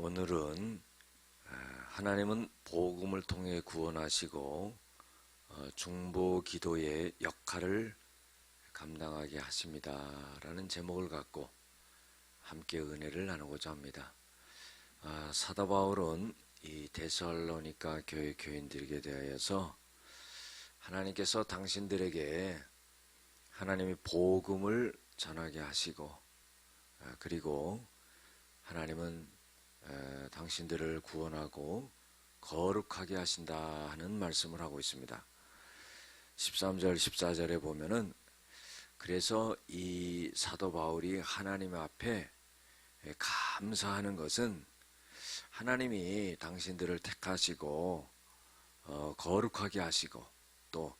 오늘은 하나님은 복음을 통해 구원하시고 중보 기도의 역할을 감당하게 하십니다 라는 제목을 갖고 함께 은혜를 나누고자 합니다. 사도 바울은 이 데살로니가 교회 교인들에게 대하여서 하나님께서 당신들에게 하나님의 복음을 전하게 하시고 그리고 하나님은 당신들을 구원하고 거룩하게 하신다 하는 말씀을 하고 있습니다. 13절 14절에 보면은 그래서 이 사도 바울이 하나님 앞에 감사하는 것은 하나님이 당신들을 택하시고 거룩하게 하시고 또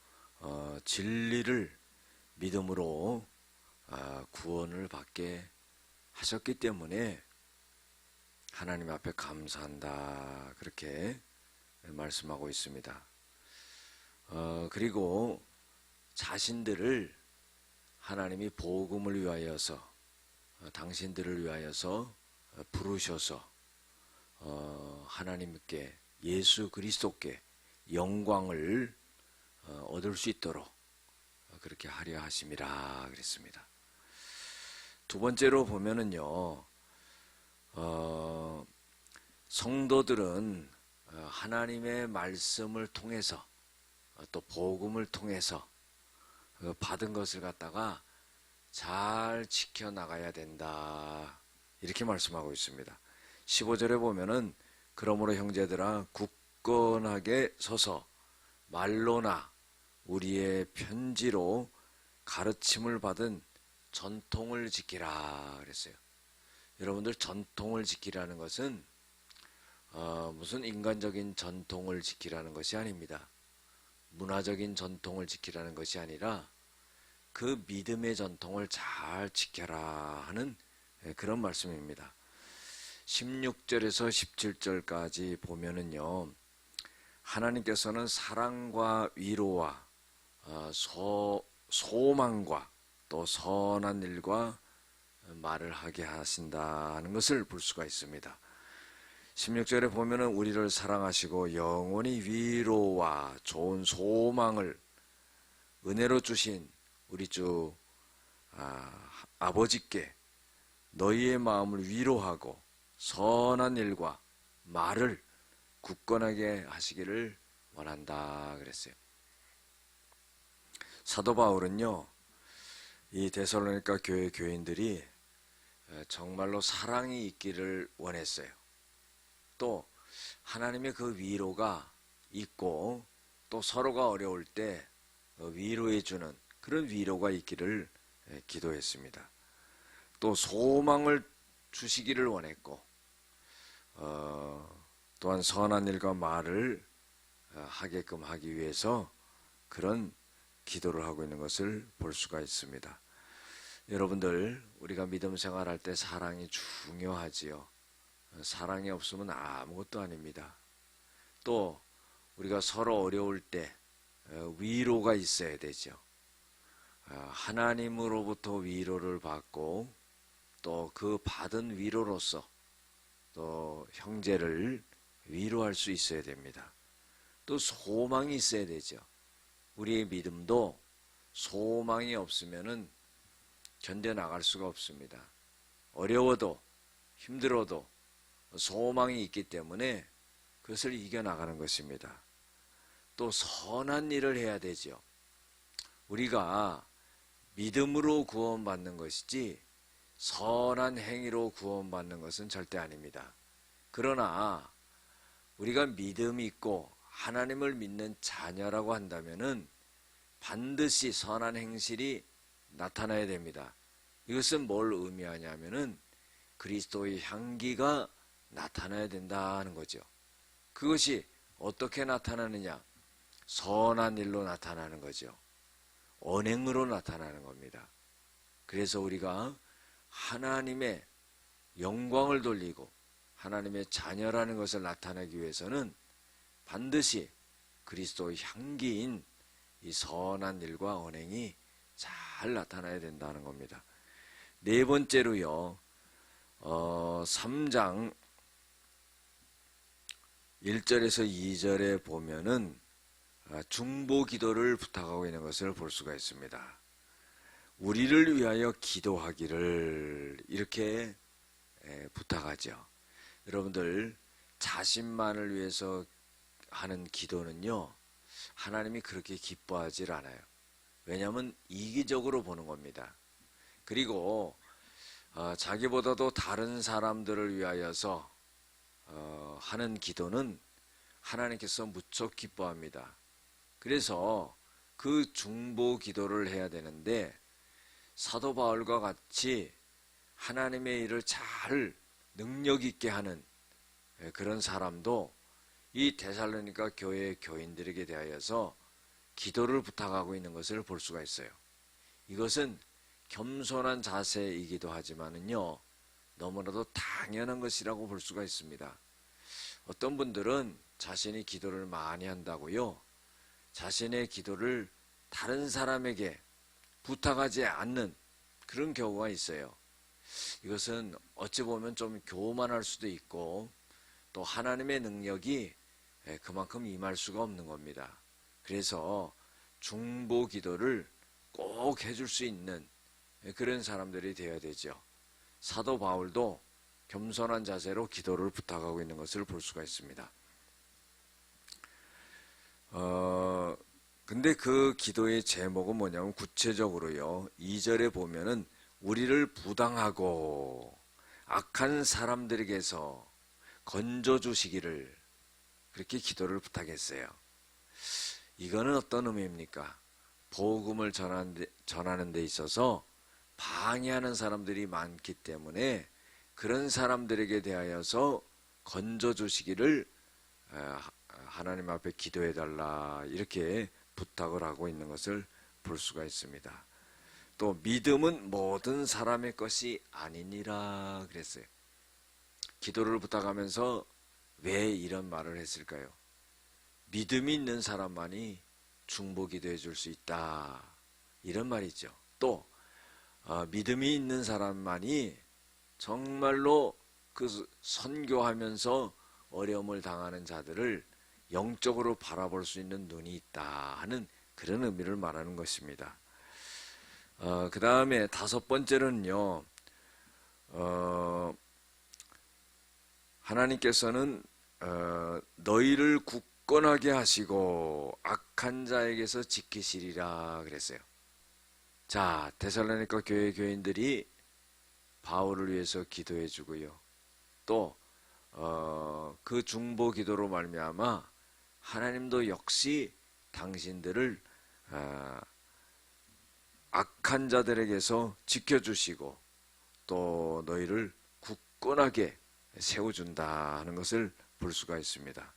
진리를 믿음으로 구원을 받게 하셨기 때문에 하나님 앞에 감사한다 그렇게 말씀하고 있습니다. 그리고 자신들을 하나님이 복음을 위하여서 당신들을 위하여서 부르셔서 하나님께 예수 그리스도께 영광을 얻을 수 있도록 그렇게 하려 하심이라 그랬습니다. 두 번째로 보면은요, 성도들은 하나님의 말씀을 통해서 또 복음을 통해서 받은 것을 갖다가 잘 지켜나가야 된다 이렇게 말씀하고 있습니다. 15절에 보면은 그러므로 형제들아 굳건하게 서서 말로나 우리의 편지로 가르침을 받은 전통을 지키라 그랬어요. 여러분들 전통을 지키라는 것은 무슨 인간적인 전통을 지키라는 것이 아닙니다. 문화적인 전통을 지키라는 것이 아니라 그 믿음의 전통을 잘 지켜라 하는 그런 말씀입니다. 16절에서 17절까지 보면은요, 하나님께서는 사랑과 위로와 소망과 또 선한 일과 말을 하게 하신다는 것을 볼 수가 있습니다. 16절에 보면은 우리를 사랑하시고 영원히 위로와 좋은 소망을 은혜로 주신 우리 주 아버지께 너희의 마음을 위로하고 선한 일과 말을 굳건하게 하시기를 원한다 그랬어요. 사도 바울은요, 이 데살로니가 교회 교인들이 정말로 사랑이 있기를 원했어요. 또 하나님의 그 위로가 있고 또 서로가 어려울 때 위로해 주는 그런 위로가 있기를 기도했습니다. 또 소망을 주시기를 원했고 또한 선한 일과 말을 하게끔 하기 위해서 그런 기도를 하고 있는 것을 볼 수가 있습니다. 여러분들, 우리가 믿음 생활할 때 사랑이 중요하지요. 사랑이 없으면 아무것도 아닙니다. 또 우리가 서로 어려울 때 위로가 있어야 되죠. 하나님으로부터 위로를 받고 또 그 받은 위로로서 또 형제를 위로할 수 있어야 됩니다. 또 소망이 있어야 되죠. 우리의 믿음도 소망이 없으면은 견뎌나갈 수가 없습니다. 어려워도 힘들어도 소망이 있기 때문에 그것을 이겨나가는 것입니다. 또 선한 일을 해야 되죠. 우리가 믿음으로 구원받는 것이지 선한 행위로 구원받는 것은 절대 아닙니다. 그러나 우리가 믿음이 있고 하나님을 믿는 자녀라고 한다면은 반드시 선한 행실이 나타나야 됩니다. 이것은 뭘 의미하냐면은 그리스도의 향기가 나타나야 된다는 거죠. 그것이 어떻게 나타나느냐? 선한 일로 나타나는 거죠. 언행으로 나타나는 겁니다. 그래서 우리가 하나님의 영광을 돌리고 하나님의 자녀라는 것을 나타내기 위해서는 반드시 그리스도의 향기인 이 선한 일과 언행이 잘 나타나야 된다는 겁니다. 네 번째로요, 3장 1절에서 2절에 보면은 중보 기도를 부탁하고 있는 것을 볼 수가 있습니다. 우리를 위하여 기도하기를 이렇게 부탁하죠. 여러분들 자신만을 위해서 하는 기도는요, 하나님이 그렇게 기뻐하지 않아요. 왜냐하면 이기적으로 보는 겁니다. 그리고 자기보다도 다른 사람들을 위하여서 하는 기도는 하나님께서 무척 기뻐합니다. 그래서 그 중보 기도를 해야 되는데, 사도 바울과 같이 하나님의 일을 잘 능력 있게 하는 그런 사람도 이 데살로니가 교회의 교인들에게 대하여서 기도를 부탁하고 있는 것을 볼 수가 있어요. 이것은 겸손한 자세이기도 하지만은요, 너무나도 당연한 것이라고 볼 수가 있습니다. 어떤 분들은 자신이 기도를 많이 한다고요, 자신의 기도를 다른 사람에게 부탁하지 않는 그런 경우가 있어요. 이것은 어찌 보면 좀 교만할 수도 있고, 또 하나님의 능력이 그만큼 임할 수가 없는 겁니다. 그래서 중보 기도를 꼭 해줄 수 있는 그런 사람들이 되어야 되죠. 사도 바울도 겸손한 자세로 기도를 부탁하고 있는 것을 볼 수가 있습니다. 근데 그 기도의 제목은 뭐냐면 구체적으로요, 2절에 보면은 우리를 부당하고 악한 사람들에게서 건져주시기를 그렇게 기도를 부탁했어요. 이거는 어떤 의미입니까? 복음을 전하는 데 있어서 방해하는 사람들이 많기 때문에 그런 사람들에게 대하여서 건져주시기를 하나님 앞에 기도해달라 이렇게 부탁을 하고 있는 것을 볼 수가 있습니다. 또 믿음은 모든 사람의 것이 아니니라 그랬어요. 기도를 부탁하면서 왜 이런 말을 했을까요? 믿음이 있는 사람만이 중보 기도해 줄 수 있다 이런 말이죠. 또 믿음이 있는 사람만이 정말로 그 선교하면서 어려움을 당하는 자들을 영적으로 바라볼 수 있는 눈이 있다 하는 그런 의미를 말하는 것입니다. 그 다음에 5번째는요, 하나님께서는 너희를 굳건하게 하시고 악한 자에게서 지키시리라 그랬어요. 자, 데살로니가 교회 교인들이 바울을 위해서 기도해 주고요, 또 그 중보 기도로 말미암아 하나님도 역시 당신들을 악한 자들에게서 지켜주시고 또 너희를 굳건하게 세워준다 하는 것을 볼 수가 있습니다.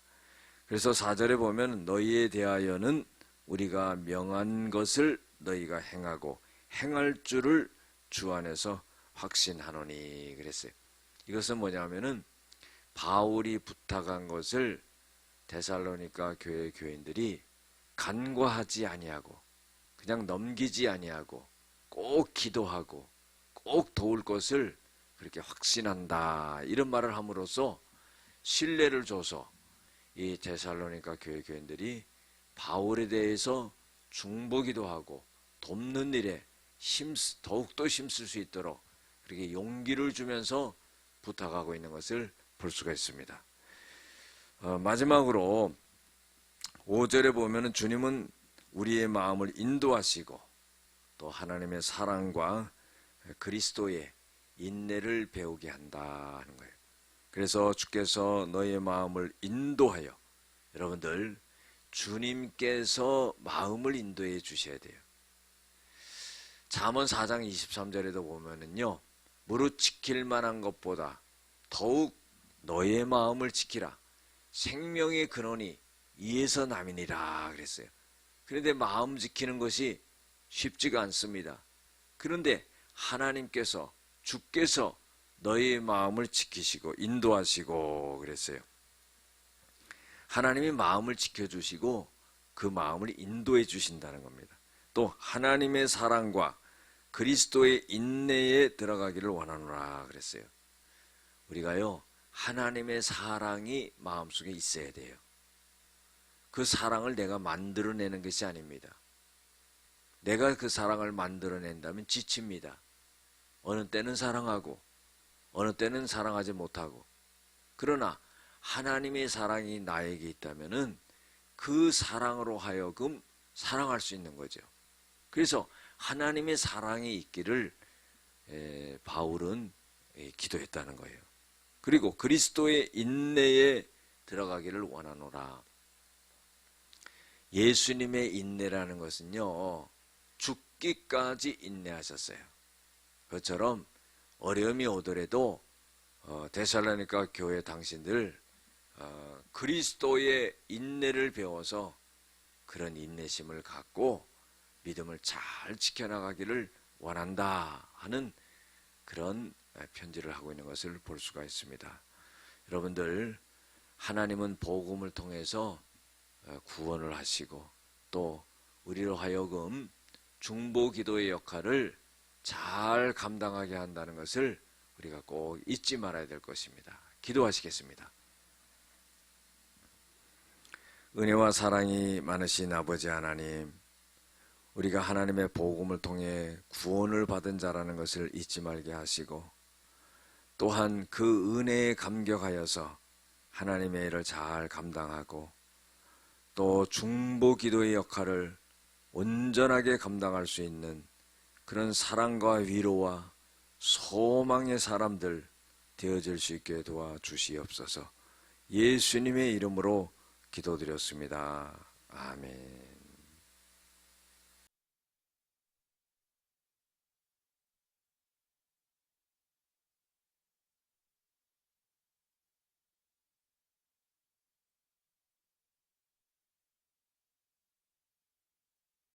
그래서 4절에 보면 너희에 대하여는 우리가 명한 것을 너희가 행하고 행할 줄을 주 안에서 확신하노니 그랬어요. 이것은 뭐냐면은 바울이 부탁한 것을 데살로니가 교회 교인들이 간과하지 아니하고 그냥 넘기지 아니하고 꼭 기도하고 꼭 도울 것을 그렇게 확신한다 이런 말을 함으로써 신뢰를 줘서 이 데살로니가 교회 교인들이 바울에 대해서 중보기도 하고 돕는 일에 더욱더 힘쓸 수 있도록 그렇게 용기를 주면서 부탁하고 있는 것을 볼 수가 있습니다. 마지막으로 5절에 보면은 주님은 우리의 마음을 인도하시고 또 하나님의 사랑과 그리스도의 인내를 배우게 한다 하는 거예요. 그래서 주께서 너의 마음을 인도하여, 여러분들 주님께서 마음을 인도해 주셔야 돼요. 잠언 4장 23절에도 보면은요, 무릇 지킬 만한 것보다 더욱 너의 마음을 지키라. 생명의 근원이 이에서 남이니라 그랬어요. 그런데 마음 지키는 것이 쉽지가 않습니다. 그런데 하나님께서, 주께서 너의 마음을 지키시고 인도하시고 그랬어요. 하나님이 마음을 지켜주시고 그 마음을 인도해 주신다는 겁니다. 또 하나님의 사랑과 그리스도의 인내에 들어가기를 원하노라 그랬어요. 우리가요, 하나님의 사랑이 마음속에 있어야 돼요. 그 사랑을 내가 만들어내는 것이 아닙니다. 내가 그 사랑을 만들어낸다면 지칩니다. 어느 때는 사랑하고 어느 때는 사랑하지 못하고. 그러나 하나님의 사랑이 나에게 있다면은 그 사랑으로 하여금 사랑할 수 있는 거죠. 그래서 하나님의 사랑이 있기를 바울은 기도했다는 거예요. 그리고 그리스도의 인내에 들어가기를 원하노라. 예수님의 인내라는 것은요, 죽기까지 인내하셨어요. 그것처럼 어려움이 오더라도 데살로니가 교회 당신들 그리스도의 인내를 배워서 그런 인내심을 갖고 믿음을 잘 지켜나가기를 원한다 하는 그런 편지를 하고 있는 것을 볼 수가 있습니다. 여러분들, 하나님은 복음을 통해서 구원을 하시고 또 우리로 하여금 중보기도의 역할을 잘 감당하게 한다는 것을 우리가 꼭 잊지 말아야 될 것입니다. 기도하시겠습니다. 은혜와 사랑이 많으신 아버지 하나님, 우리가 하나님의 복음을 통해 구원을 받은 자라는 것을 잊지 말게 하시고, 또한 그 은혜에 감격하여서 하나님의 일을 잘 감당하고 또 중보기도의 역할을 온전하게 감당할 수 있는 그런 사랑과 위로와 소망의 사람들 되어질 수 있게 도와주시옵소서. 예수님의 이름으로 기도드렸습니다. 아멘.